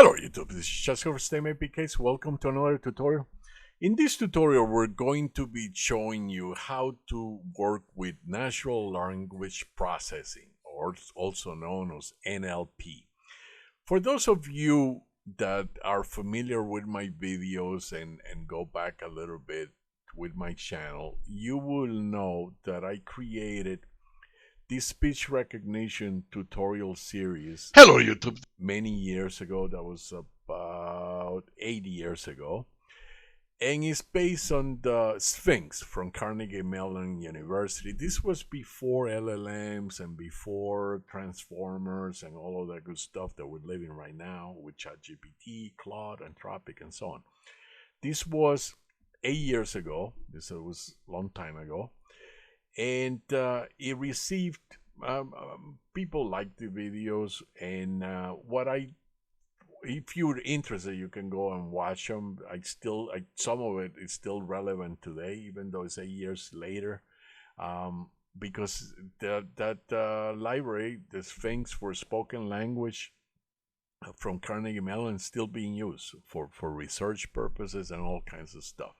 Hello YouTube, this is Chester for STEM APKs. Welcome to another tutorial. In this tutorial, we're going to be showing you how to work with natural language processing, or also known as NLP. For those of you that are familiar with my videos and go back a little bit with my channel, you will know that I created this speech recognition tutorial series. Hello, YouTube. Many years ago. That was about 8 years ago. And it's based on the Sphinx from Carnegie Mellon University. This was before LLMs and before transformers and all of that good stuff that we're living right now with ChatGPT, Claude, Anthropic, and so on. This was 8 years ago. This was a long time ago. And it received people like the videos, and if you're interested, you can go and watch them. Some of it is still relevant today, even though it's 8 years later, because that library, the Sphinx for spoken language from Carnegie Mellon, is still being used for research purposes and all kinds of stuff.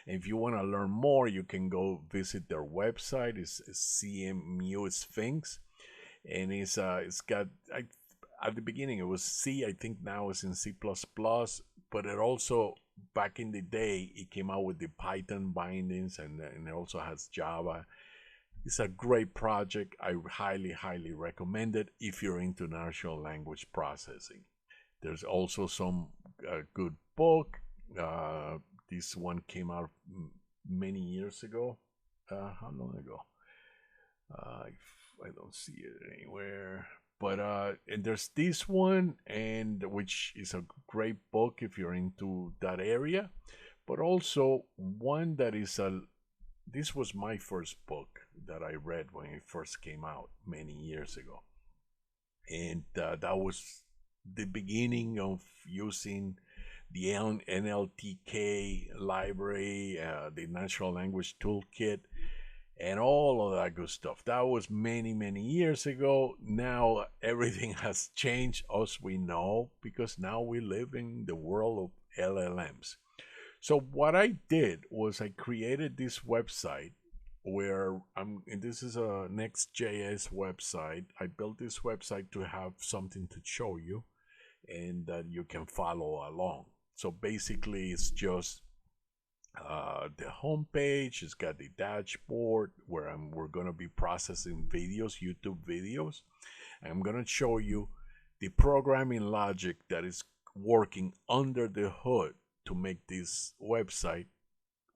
And if you want to learn more, you can go visit their website. It's CMU Sphinx, and it's got at the beginning it was C. I think now it's in C++, but it also back in the day it came out with the Python bindings, and it also has Java. It's a great project. I highly recommend it if you're into natural language processing. There's also some good book. This one came out many years ago. How long ago? I don't see it anywhere. But and there's this one, and which is a great book if you're into that area. But also one that is this was my first book that I read when it first came out many years ago, and that was the beginning of using the NLTK library, the Natural Language Toolkit, and all of that good stuff. That was many years ago. Now everything has changed, as we know, because now we live in the world of LLMs. So what I did was I created this website where and this is a Next.js website. I built this website to have something to show you and that you can follow along. So basically, it's just the home page. It's got the dashboard where we're going to be processing videos, YouTube videos. I'm going to show you the programming logic that is working under the hood to make this website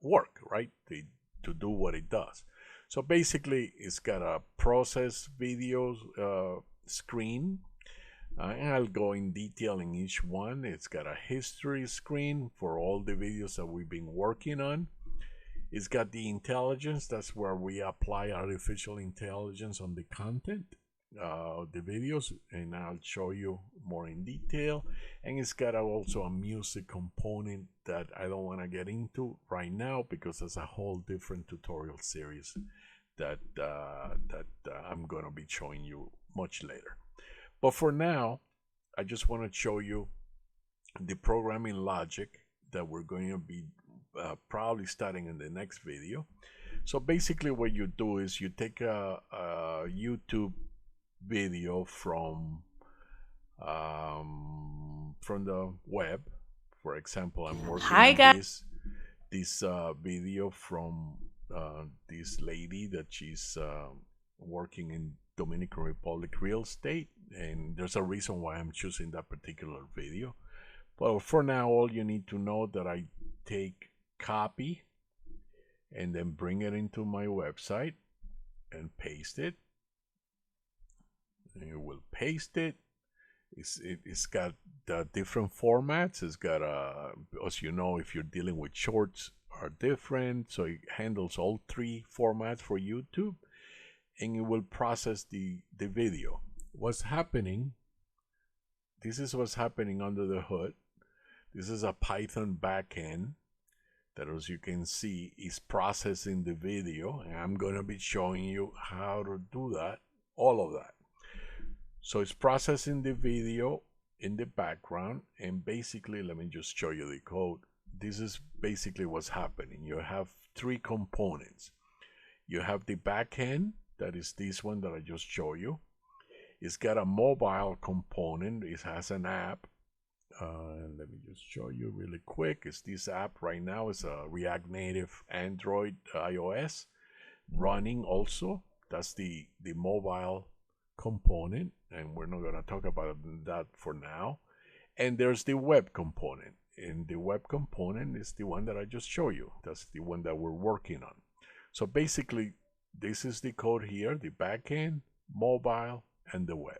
work, right? To do what it does. So basically, it's got a process videos screen. And I'll go in detail in each one. It's got a history screen for all the videos that we've been working on. It's got the intelligence. That's where we apply artificial intelligence on the content, the videos, and I'll show you more in detail. And it's got also a music component that I don't want to get into right now because there's a whole different tutorial series that I'm going to be showing you much later. But for now, I just want to show you the programming logic that we're going to be probably starting in the next video. So basically what you do is you take a YouTube video from the web. For example, I'm working on this video from this lady that she's working in Dominican Republic real estate, and there's a reason why I'm choosing that particular video. But for now, all you need to know that I take copy and then bring it into my website and paste it. And you will paste it. It's got the different formats. It's got as you know, if you're dealing with shorts are different, so it handles all three formats for YouTube. And it will process the video. What's happening? This is what's happening under the hood. This is a Python backend that, as you can see, is processing the video. And I'm going to be showing you how to do that, all of that. So it's processing the video in the background, and basically, let me just show you the code. This is basically what's happening. You have three components. You have the backend, that is this one that I just showed you. It's got a mobile component. It has an app. Let me just show you really quick. It's this app right now. It's a React Native Android iOS running also. That's the mobile component, and we're not going to talk about that for now. And there's the web component, and the web component is the one that I just showed you. That's the one that we're working on. So basically, this is the code here: the backend, mobile, and the web.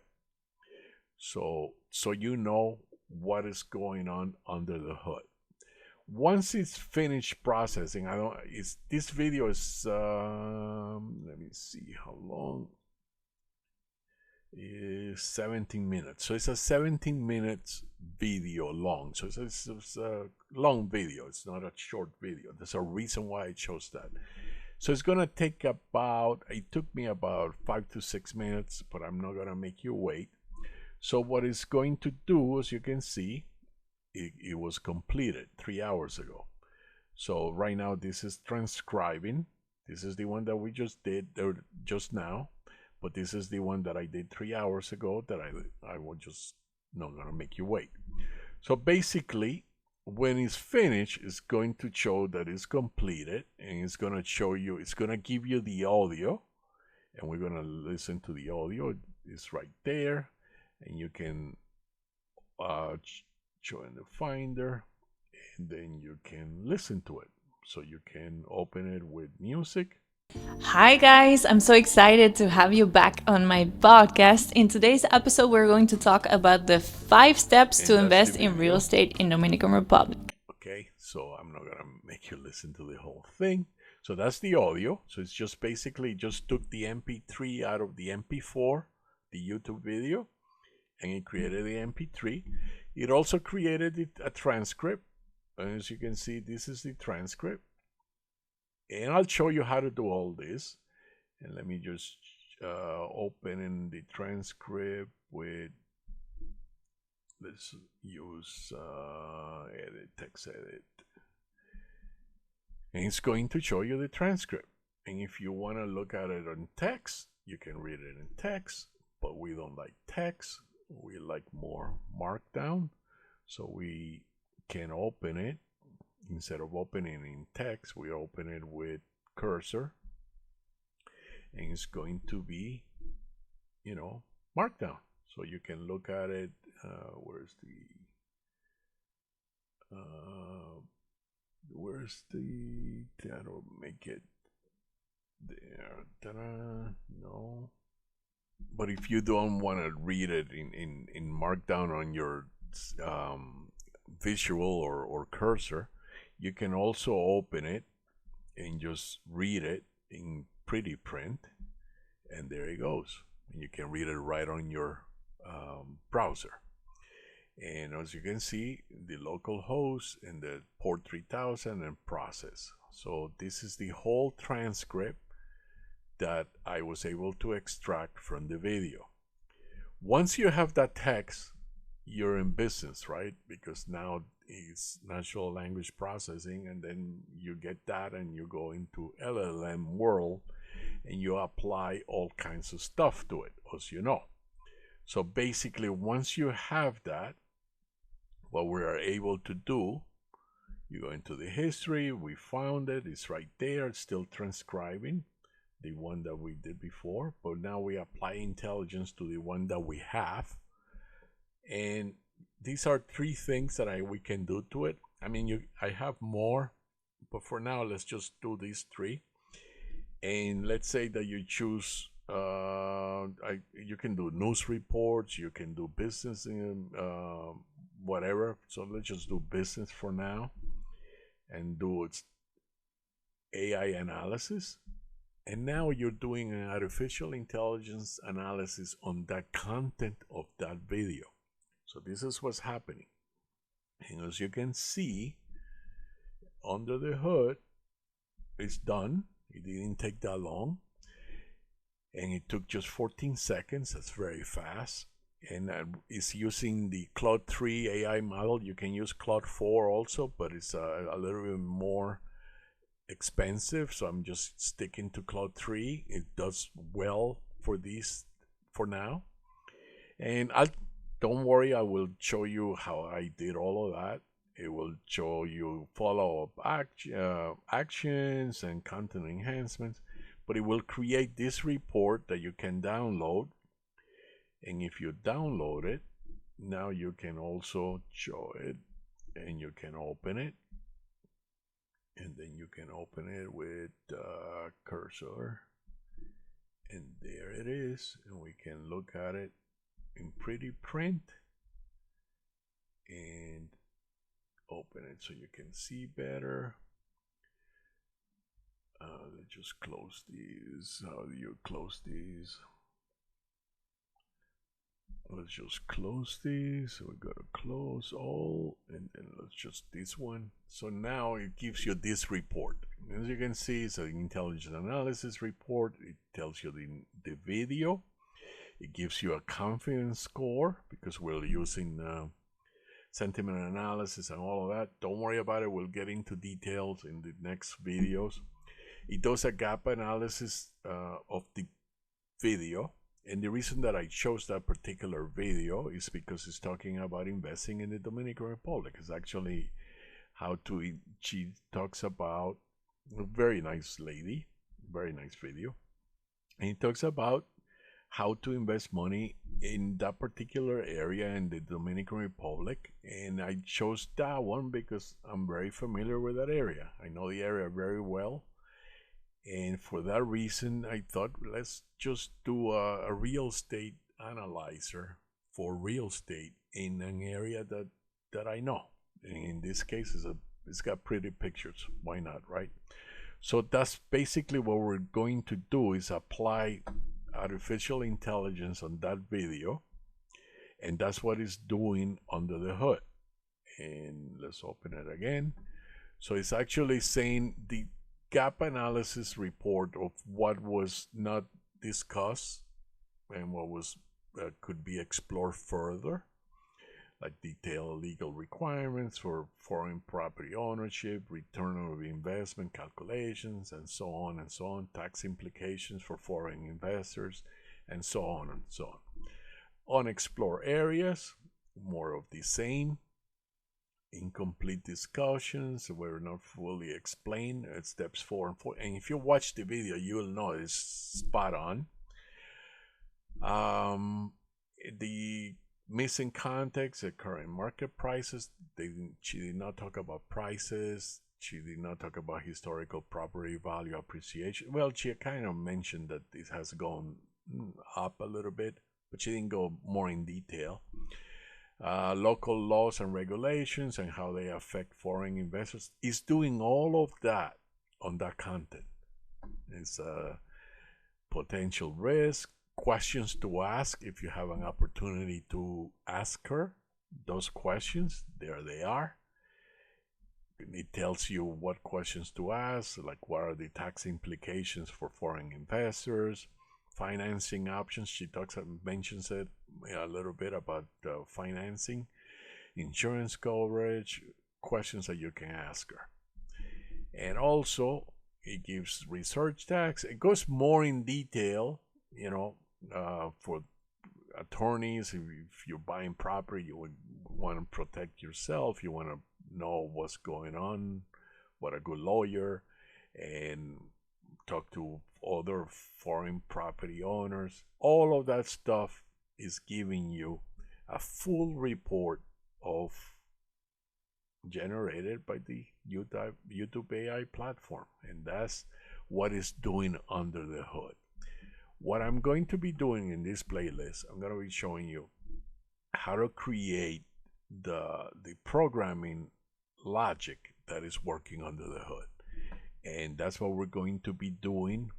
So you know what is going on under the hood. Once it's finished processing, this video is let me see how long. Is 17 minutes. So it's a 17 minutes video long. So it's a long video. It's not a short video. There's a reason why I chose that. So it's gonna take it took me about 5 to 6 minutes, but I'm not gonna make you wait. So what it's going to do, as you can see, it was completed 3 hours ago. So right now this is transcribing. This is the one that we just did just now, but this is the one that I did 3 hours ago that I will just not gonna make you wait. So basically, when it's finished, it's going to show that it's completed, and it's gonna show you, it's gonna give you the audio, and we're gonna listen to the audio. It's right there, and you can show in the Finder, and then you can listen to it. So you can open it with music. Hi guys, I'm so excited to have you back on my podcast. In today's episode, we're going to talk about the 5 steps to invest in real estate in Dominican Republic. Okay, so I'm not gonna make you listen to the whole thing. So that's the audio. So it's just basically just took the MP3 out of the MP4, the YouTube video, and it created the MP3. It also created a transcript. And as you can see, this is the transcript. And I'll show you how to do all this. And let me just open in the transcript with, let's use edit, text edit. And it's going to show you the transcript. And if you want to look at it on text, you can read it in text, but we don't like text. We like more markdown. So we can open it. Instead of opening in text, we open it with cursor, and it's going to be, markdown. So you can look at it. That'll make it there. Ta-da. No. But if you don't want to read it in markdown on your visual or cursor, you can also open it and just read it in pretty print, and there it goes. And you can read it right on your browser. And as you can see, the local host and the port 3000 and process. So this is the whole transcript that I was able to extract from the video. Once you have that text, you're in business, right? Because now it's natural language processing, and then you get that and you go into LLM world and you apply all kinds of stuff to it, as you know. So basically, once you have that, what we are able to do, you go into the history, we found it, it's right there, it's still transcribing the one that we did before, but now we apply intelligence to the one that we have. And these are 3 things that we can do to it. I mean, I have more, but for now, let's just do these 3. And let's say that you choose, you can do news reports, you can do business, whatever. So let's just do business for now and do its AI analysis. And now you're doing an artificial intelligence analysis on the content of that video. So this is what's happening. And as you can see, under the hood, it's done. It didn't take that long. And it took just 14 seconds. That's very fast. and it's using the Claude 3 AI model. You can use Claude 4 also, but it's a little bit more expensive, so I'm just sticking to Claude 3. It does well for these for now, and I don't worry, I will show you how I did all of that. It will show you follow-up actions and content enhancements, but it will create this report that you can download. And if you download it, now you can also show it, and you can open it, and then you can open it with cursor, and there it is, and we can look at it in pretty print and open it so you can see better. Let's just close these. How do you close these? Let's just close these. So we got to close all, and then let's just this one. So now it gives you this report. As you can see, it's an intelligence analysis report. It tells you the video. It gives you a confidence score because we're using sentiment analysis and all of that. Don't worry about it. We'll get into details in the next videos. It does a gap analysis of the video. And the reason that I chose that particular video is because it's talking about investing in the Dominican Republic. It's actually she talks about a very nice lady, very nice video. And it talks about how to invest money in that particular area in the Dominican Republic. And I chose that one because I'm very familiar with that area. I know the area very well. And for that reason, I thought, let's just do a real estate analyzer for real estate in an area that I know. And in this case, it's got pretty pictures. Why not, right? So that's basically what we're going to do, is apply artificial intelligence on that video. And that's what it's doing under the hood. And let's open it again. So it's actually saying the gap analysis report of what was not discussed and what was could be explored further, like detailed legal requirements for foreign property ownership, return on investment calculations, and so on and so on, tax implications for foreign investors, and so on and so on. Unexplored areas, more of the same. Incomplete discussions were not fully explained at steps 4 and 4. And if you watch the video, you will know it's spot on. The missing context, the current market prices. She did not talk about prices. She did not talk about historical property value appreciation. Well, she kind of mentioned that this has gone up a little bit, but she didn't go more in detail. Local laws and regulations and how they affect foreign investors. Is doing all of that on that content. It's potential risk, questions to ask if you have an opportunity to ask her those questions. There they are. It tells you what questions to ask, like what are the tax implications for foreign investors, financing options. She mentions it a little bit about financing, insurance coverage, questions that you can ask her. And also, it gives research tax. It goes more in detail, for attorneys. If you're buying property, you would want to protect yourself. You want to know what's going on, what a good lawyer, and talk to other foreign property owners. All of that stuff is giving you a full report of generated by the YouTube AI platform, and that's what it's doing under the hood. What I'm going to be doing in this playlist, I'm going to be showing you how to create the programming logic that is working under the hood. And that's what we're going to be doing,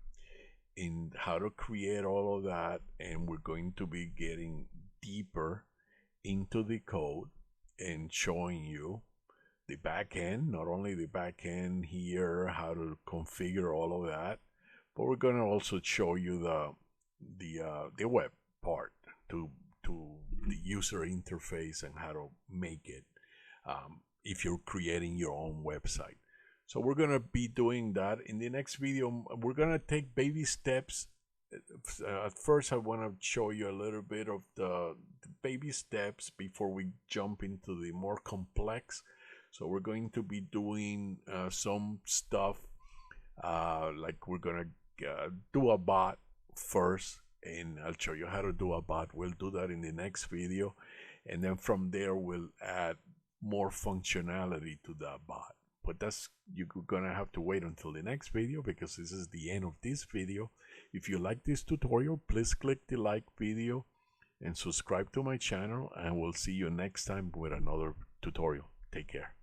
in how to create all of that. And we're going to be getting deeper into the code and showing you the back end, not only the back end here, how to configure all of that, but we're going to also show you the web part to the user interface and how to make it if you're creating your own website. So we're going to be doing that. In the next video, we're going to take baby steps. At first, I want to show you a little bit of the baby steps before we jump into the more complex. So we're going to be doing some stuff like we're going to do a bot first, and I'll show you how to do a bot. We'll do that in the next video, and then from there we'll add more functionality to that bot. But that's, you're gonna have to wait until the next video, because this is the end of this video. If you like this tutorial, please click the like video and subscribe to my channel, and we'll see you next time with another tutorial. Take care.